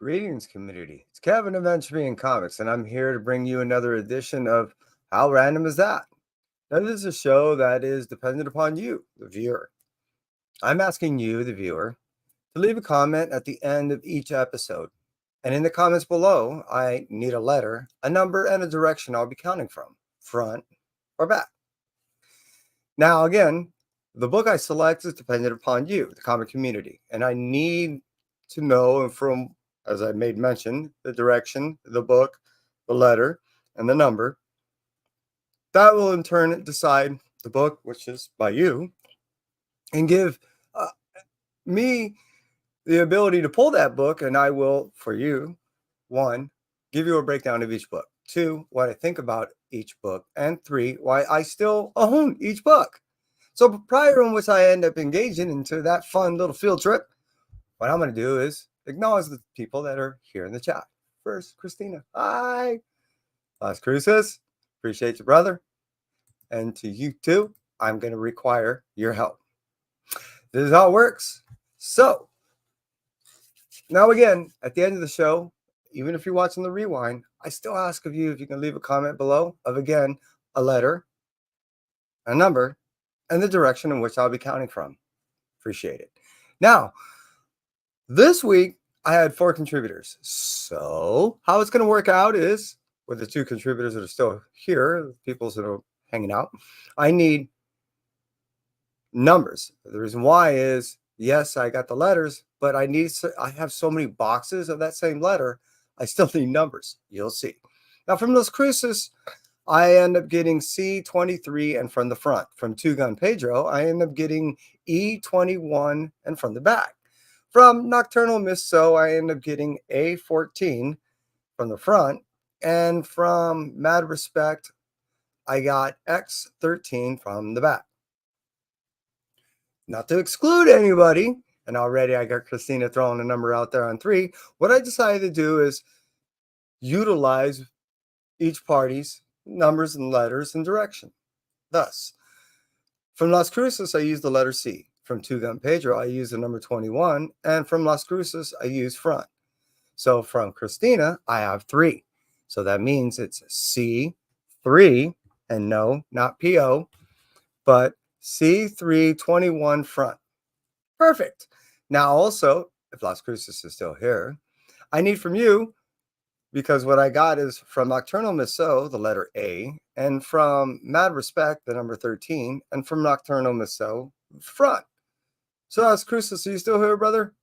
Greetings, community. It's Kevin of Entropy Comics, and I'm here to bring you another edition of How Random Is That? Now, this is a show that is dependent upon you, the viewer. I'm asking you, the viewer, to leave a comment at the end of each episode. And in the comments below, I need a letter, a number, and a direction I'll be counting from, front or back. Now, again, the book I select is dependent upon you, the comic community, and I need to know from, as I made mention, the direction, the book, the letter, and the number. That will in turn decide the book, which is by you, and give me the ability to pull that book, and I will, for you, 1, give you a breakdown of each book, 2, what I think about each book, and 3, why I still own each book. So prior to which I end up engaging into that fun little field trip, what I'm going to do is acknowledge the people that are here in the chat. First, Christina. Hi. Las Cruces. Appreciate you, brother. And to you too, I'm going to require your help. This is how it works. So, now again, at the end of the show, even if you're watching the rewind, I still ask of you if you can leave a comment below of, again, a letter, a number, and the direction in which I'll be counting from. Appreciate it. Now, this week, I had 4 contributors. So how it's going to work out is, with the 2 contributors that are still here, people that are hanging out, I need numbers. The reason why is, yes, I got the letters, but I have so many boxes of that same letter, I still need numbers. You'll see. Now, from Los Cruces, I end up getting C23 and from the front. From Two Gun Pedro, I end up getting E21 and from the back. From Nocturnal Miss So, I end up getting A14 from the front. And from Mad Respect, I got X13 from the back. Not to exclude anybody, and already I got Christina throwing a number out there on 3. What I decided to do is utilize each party's numbers and letters and direction. Thus, from Las Cruces, I use the letter C. From Two Gun Pedro, I use the number 21. And from Las Cruces, I use front. So from Christina, I have 3. So that means it's C3, and no, not PO, but C321 front. Perfect. Now also, if Las Cruces is still here, I need from you, because what I got is from Nocturnal Miss So, the letter A, and from Mad Respect, the number 13, and from Nocturnal Miss So, front. So Las Cruces, are you still here, brother?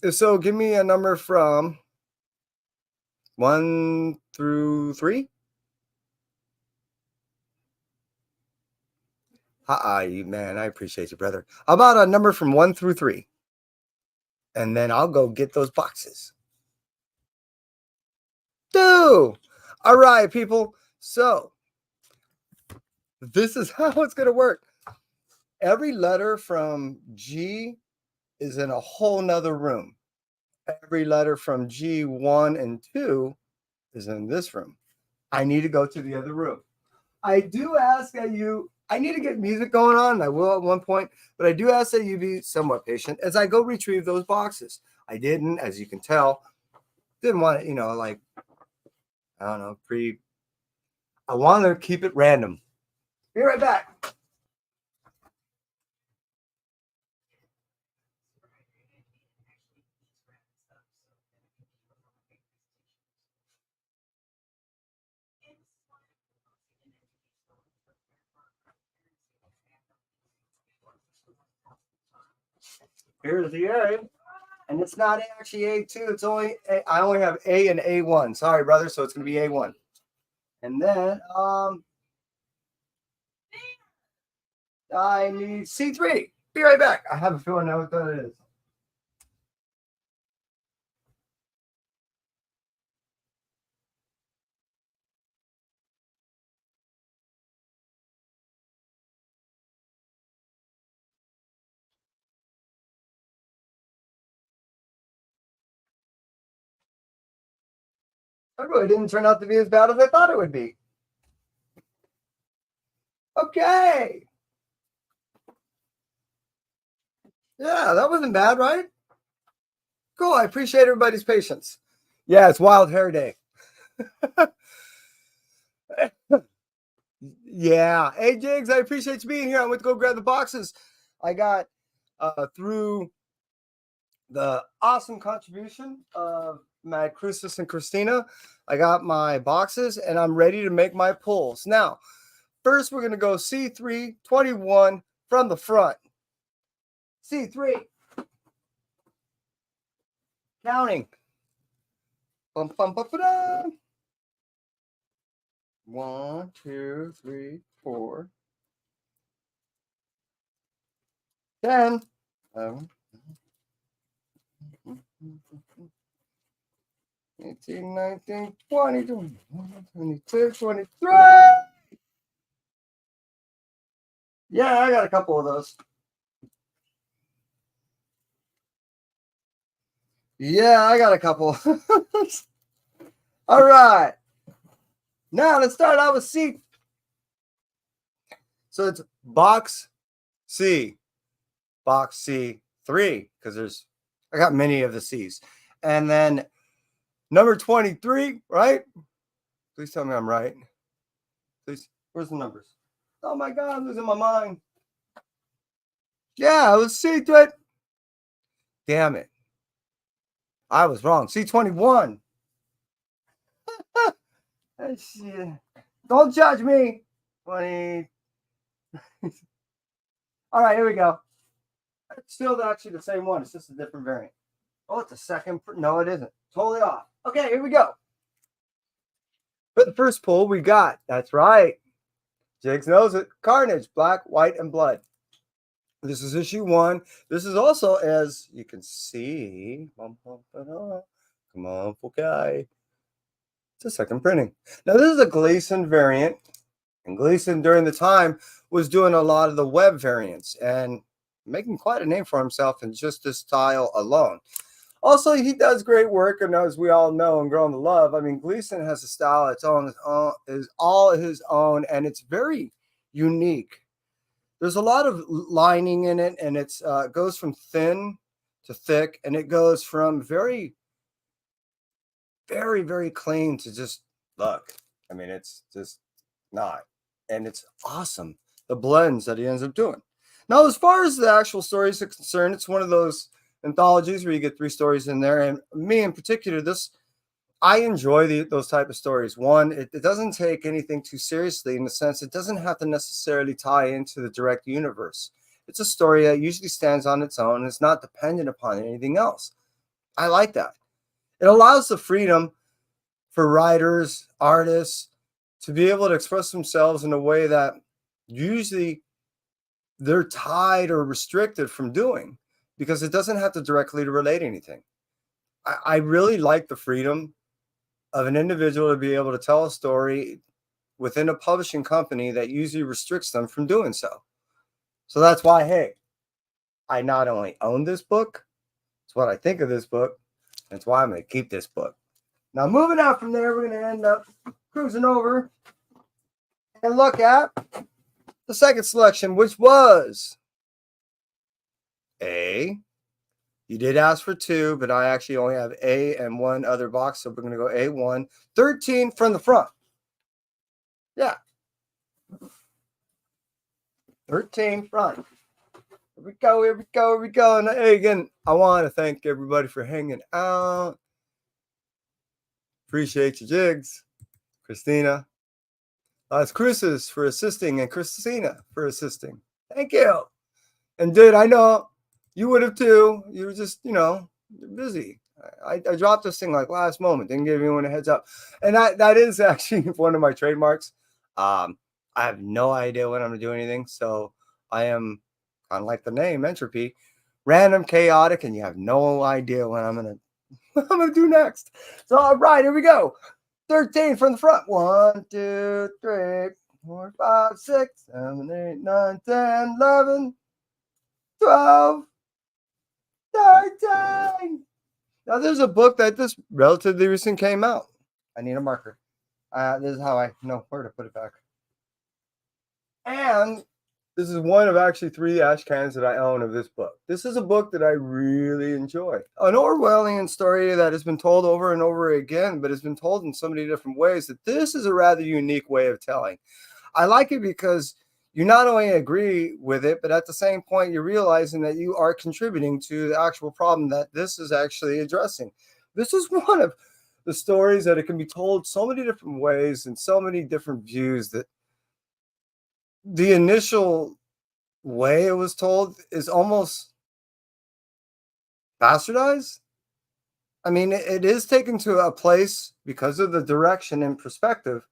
If so, give me a number from 1 through 3. You man, I appreciate you, brother. How about a number from 1 through 3? And then I'll go get those boxes. 2. All right, people. So this is how it's going to work. Every letter from G is in a whole nother room. Every letter from G1 and 2 is in this room. I need to go to the other room. I do ask that you, I need to get music going on. I will at one point, but I do ask that you be somewhat patient as I go retrieve those boxes. I didn't, as you can tell, didn't want it, like, I don't know, I want to keep it random. Be right back. Here's the A, and it's not actually A2. It's only I only have A and A1. Sorry, brother. So it's going to be A1, and then I need C3. Be right back. I have a feeling I know what that is. It really didn't turn out to be as bad as I thought it would be. Okay. Yeah, that wasn't bad, right? Cool. I appreciate everybody's patience. Yeah, it's Wild Hair Day. Yeah. Hey, Jigs, I appreciate you being here. I went to go grab the boxes. I got through the awesome contribution of Matt Crucis and Christina. I got my boxes and I'm ready to make my pulls. Now, first we're going to go C3 21 from the front. C3. Counting. Bum, bum, bum, ba-da. 1, 2, 3, 4, 10, 11, 18, 19, 20, 21, 22, 23. Yeah, I got a couple of those. Yeah, I got a couple. All right. Now let's start out with C. So it's box C, box C3, because I got many of the C's. And then number 23, right? Please tell me I'm right. Please, where's the numbers? Oh my God, I'm losing my mind. Yeah, it was C3. Damn it. I was wrong. C21. Don't judge me. 20. All right, here we go. It's still actually the same one. It's just a different variant. Oh, it's a second. No, it isn't. Totally off. Okay, here we go. For the first pull, we got, that's right. Jigs knows it. Carnage, Black, White, and Blood. This is issue 1. This is also, as you can see, come on, okay. It's a second printing. Now, this is a Gleason variant. And Gleason, during the time, was doing a lot of the web variants and making quite a name for himself in just this style alone. Also, he does great work, and as we all know and grown to love, I mean, Gleason has a style its own, is all his own, and it's very unique. There's a lot of lining in it, and it goes from thin to thick, and it goes from very, very, very clean to just look. I mean, it's just not, and it's awesome. The blends that he ends up doing. Now, as far as the actual stories are concerned, it's one of those anthologies where you get 3 stories in there, and me in particular, I enjoy those type of stories. One, it doesn't take anything too seriously in the sense it doesn't have to necessarily tie into the direct universe. It's a story that usually stands on its own and it's not dependent upon anything else. I like that. It allows the freedom for writers, artists to be able to express themselves in a way that usually they're tied or restricted from doing, because it doesn't have to directly relate anything. I really like the freedom of an individual to be able to tell a story within a publishing company that usually restricts them from doing so. So that's why, hey, I not only own this book, it's what I think of this book, that's why I'm going to keep this book. Now, moving out from there, we're going to end up cruising over and look at the second selection, which was A. You did ask for 2, but I actually only have A and 1 other box, so we're going to go A1. 13 from the front. Yeah. 13 front. Here we go, here we go, here we go. And hey, again, I want to thank everybody for hanging out. Appreciate you, Jigs. Christina. It's Crucis for assisting and Christina for assisting. Thank you. And dude, I know you would have too. You were just, you're busy. I dropped this thing like last moment. Didn't give anyone a heads up. And that is actually one of my trademarks. I have no idea when I'm going to do anything. So I am kind of like the name, Entropy. Random, chaotic, and you have no idea what I'm going to do next. So, all right, here we go. 13 from the front. 1, 2, 3, 4, 5, 6, 7, 8, 9, 10, 11, 12, 13. Now, there's a book that this relatively recent came out. I need a marker. This is how I know where to put it back. And This is one of actually 3 ash cans that I own of this book. This is a book that I really enjoy. An Orwellian story that has been told over and over again, but has been told in so many different ways that this is a rather unique way of telling. I like it because you not only agree with it, but at the same point, you're realizing that you are contributing to the actual problem that this is actually addressing. This is one of the stories that it can be told so many different ways and so many different views that the initial way it was told is almost bastardized. I mean, it is taken to a place because of the direction and perspective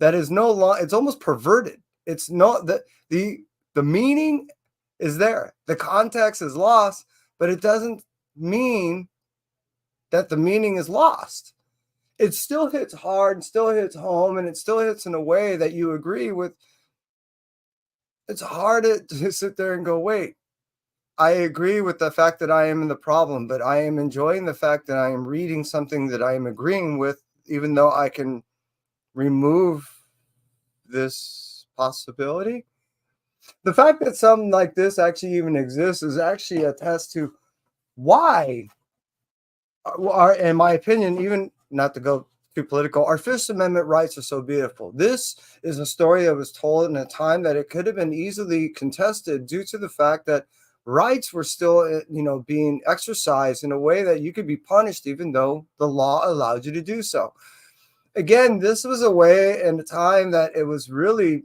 that is no longer. It's almost perverted. It's not that the meaning is there. The context is lost, but it doesn't mean that the meaning is lost. It still hits hard, and still hits home, and it still hits in a way that you agree with. It's hard to sit there and go, wait, I agree with the fact that I am in the problem, but I am enjoying the fact that I am reading something that I am agreeing with, even though I can remove this possibility. The fact that something like this actually even exists is actually a test to why, in my opinion, even not to go too political, our First Amendment rights are so beautiful. This is a story that was told in a time that it could have been easily contested due to the fact that rights were still, being exercised in a way that you could be punished even though the law allowed you to do so. Again, this was a way and a time that it was really,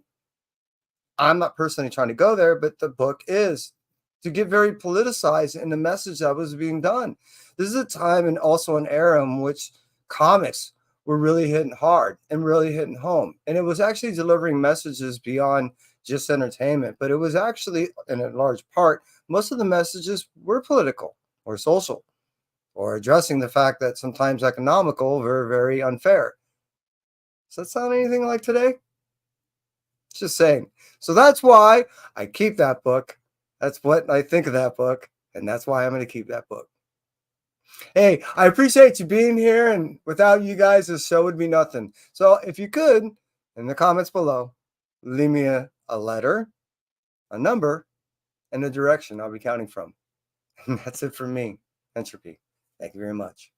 I'm not personally trying to go there, but the book is to get very politicized in the message that was being done. This is a time and also an era in which comics were really hitting hard and really hitting home. And it was actually delivering messages beyond just entertainment, but it was actually, in a large part, most of the messages were political or social or addressing the fact that sometimes economical were very unfair. Does that sound anything like today? Just saying. So that's why I keep that book. That's what I think of that book. And that's why I'm going to keep that book. Hey, I appreciate you being here. And without you guys, this show would be nothing. So if you could, in the comments below, leave me a letter, a number, and a direction I'll be counting from. And that's it for me, Entropy. Thank you very much.